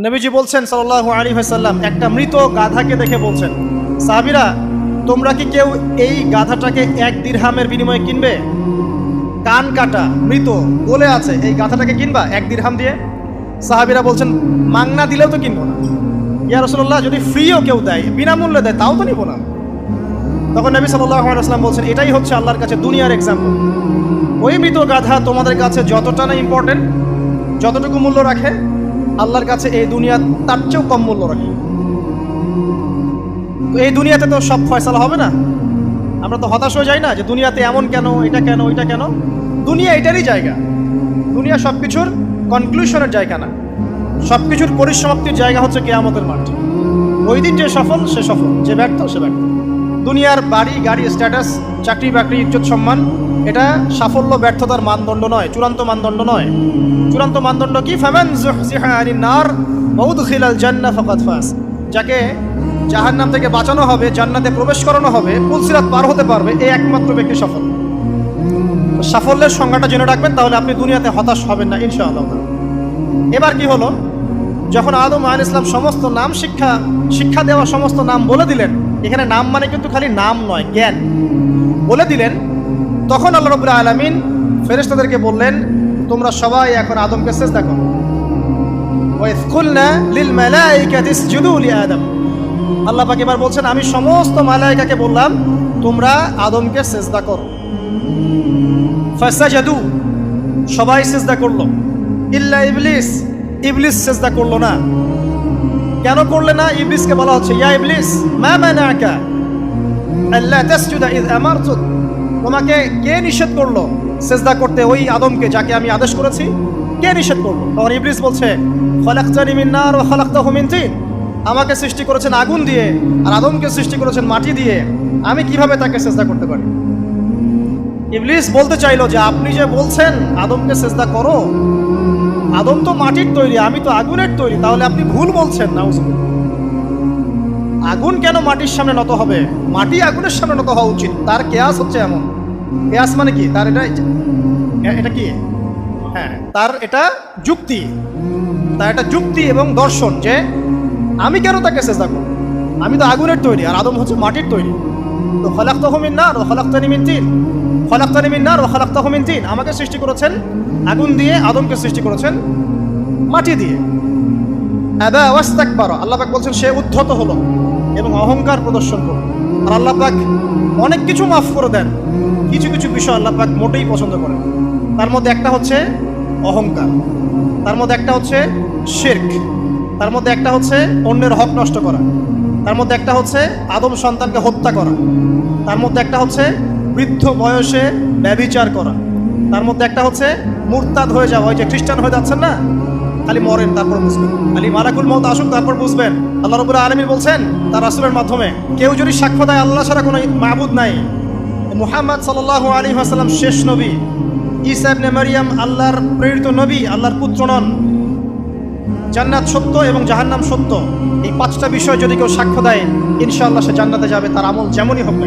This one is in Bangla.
নবীজি বলছেন সাল্লাল্লাহু আলাইহি ওয়াসাল্লাম, একটা মৃত গাধাকে দেখে বলছেন, সাহাবীরা তোমরা কি কেউ এই গাধাটাকে 1 দিরহামের বিনিময়ে কিনবে? কান কাটা মৃত বলে আছে, এই গাধাটাকে কিনবা 1 দিরহাম দিয়ে? সাহাবীরা বলছেন, মাংনা দিলেও তো কিনবো না। ইয়া রাসূলুল্লাহ, যদি ফ্রিও কেউ দেয়, বিনামূল্যে দেয়, তাও তো নিব না। তখন নবী সাল্লাল্লাহু আলাইহি ওয়াসাল্লাম বলছেন, এটাই হচ্ছে আল্লাহর কাছে দুনিয়ার এক্সাম্পল। ওই মৃত গাধা তোমাদের কাছে যতটা না ইম্পর্টেন্ট, যতটুকু মূল্য রাখে, আল্লাহর কাছে এই দুনিয়া তার চেয়েও কম মূল্য রাখে। তো এই দুনিয়াতে তো সব ফয়সালা হবে না। আমরা তো হতাশ হয়ে যাই না যে দুনিয়াতে এমন কেন, এটা কেন, ওইটা কেন। দুনিয়া এটারই জায়গা। দুনিয়া সব কিছুর কনক্লুশনের জায়গা না, সব কিছুর পরিসমাপ্তির জায়গা হচ্ছে কিয়ামতের মাঠ। ওই দিন যে সফল সে সফল, যে ব্যর্থ সে ব্যর্থ। দুনিয়ার বাড়ি গাড়ি, স্ট্যাটাস, চাকরি বাকরি, ইজ্জত সম্মান, এটা সাফল্য ব্যর্থতার মানদণ্ড নয়, চূড়ান্ত মানদণ্ড নয়। চূড়ান্ত মানদণ্ড কি? ফামান যুহজিহা আনিন নার ওয়া উদখিলাল জান্নাহ ফাকাদ ফাজ। যাকে জাহান্নাম থেকে বাঁচানো হবে, জান্নাতে প্রবেশ করানো হবে, পুলসিরাত পার হতে পারবে, এই একমাত্র ব্যক্তি সফল। সাফল্যের সংজ্ঞাটা জেনে রাখবেন, তাহলে আপনি দুনিয়াতে হতাশ হবেন না ইনশাআল্লাহ। এবার কি হলো, যখন আদম আলাইহিস সালাম সমস্ত নাম শিক্ষা দেওয়া সমস্ত নাম বলে দিলেন, এখানে নাম মানে কিন্তু খালি নাম নয়, জ্ঞান বলে দিলেন, তখন আল্লাহ রাব্বুল আলামিন ফেরেশতাদেরকে বললেন, তোমরা সবাই এখন আদমকে সিজদা করো। ওয়া ইয কুলনা লিল মালাইকাতি ইসজুদু লি আদম। আল্লাহ পাক এবার বলছেন, আমি সমস্ত মালায়েকাকে বললাম তোমরা আদমকে সিজদা করো। ফাসাজাদু, সবাই সিজদা করলো, ইল্লা ইবলিস, ইবলিস সিজদা করলো না। কেন করলে না? ইবলিসকে বলা হচ্ছে, ইয়া ইবলিস মা মানাকা আল্লা তাসজুদা ইয আমারতুক। তোমাকে কে নিষেধ করলো সিজদা করতে ওই আদমকে, যাকে আমি আদেশ করেছি? কে নিষেধ করলো? তখন ইবলিস বলছে, খলাকতানি মিন নার ওয়া খলাকতাহু মিন তিন। আমাকে সৃষ্টি করেছেন আগুন দিয়ে, আর আদমকে সৃষ্টি করেছেন মাটি দিয়ে, আমি কিভাবে তাকে সিজদা করতে পারি? ইবলিস বলতে চাইলো যে আপনি যে বলছেন আদমকে সিজদা করো, আদম তো মাটির তৈরি, আমি তো আগুনের তৈরি, তাহলে আপনি ভুল বলছেন। নাউজুবিল্লাহ। আগুন কেন মাটির সামনে নত হবে? মাটি আগুনের সামনে নত হওয়া উচিত। তার কেয়াস হচ্ছে এমন। কেয়াস মানে কি? তার এটা কি? হ্যাঁ, তার এটা যুক্তি, তার এটা যুক্তি এবং দর্শন যে আমি কেন তাকে সিজদা করব? আমি তো আগুনের তৈরি, আর আদম হচ্ছে মাটির তৈরি। তো খলাকতাহু মিন নার ওয়া খলাকতানি মিন তিন, খলাকতানি মিন নার ওয়া খলাকতাহু মিন তিন। আমাকে সৃষ্টি করেছেন আগুন দিয়ে, আদমকে সৃষ্টি করেছেন মাটি দিয়ে। আবা ওয়াস্তাকবারা, আল্লাহ পাক বলছেন সে উদ্ধত হলো এবং অহংকার প্রদর্শন করল। আর আল্লাহ পাক অনেক কিছু মাফ করে দেন, কিছু কিছু বিষয় আল্লাহ পাক মোটেই পছন্দ করেন। তার মধ্যে একটা হচ্ছে অহংকার, তার মধ্যে একটা হচ্ছে শিরক, তার মধ্যে একটা হচ্ছে অন্যের হক নষ্ট করা, তার মধ্যে একটা হচ্ছে আদম সন্তানকে হত্যা করা, তার মধ্যে একটা হচ্ছে বৃদ্ধ বয়সে ব্যভিচার করা, তার মধ্যে একটা হচ্ছে মুরতাদ হয়ে যাওয়া। ওই যে খ্রিস্টান হয়ে যাচ্ছেন না, খালি মরেন তারপর বুঝবেন, খালি মালাকুল মউত আসুক তারপর বুঝবেন। আল্লাহ রাব্বুল আলামিন বলছেন তার রাসূলের মাধ্যমে, কেউ যদি সাক্ষ্য দেয় আল্লাহ ছাড়া কোনো মাবুদ নাই, মুহাম্মদ সাল্লাল্লাহু আলাইহি ওয়াসাল্লাম শেষ নবী, ঈসা ইবনে মারইয়াম আল্লাহর প্রেরিত নবী, আল্লাহর পুত্র নন, জান্নাত সত্য এবং জাহান্নাম সত্য, এই 5টা বিষয় যদি কেউ সাক্ষ্য দেয়, ইনশাআল্লাহ সে জান্নাতে যাবে, তার আমল যেমনই হোক না।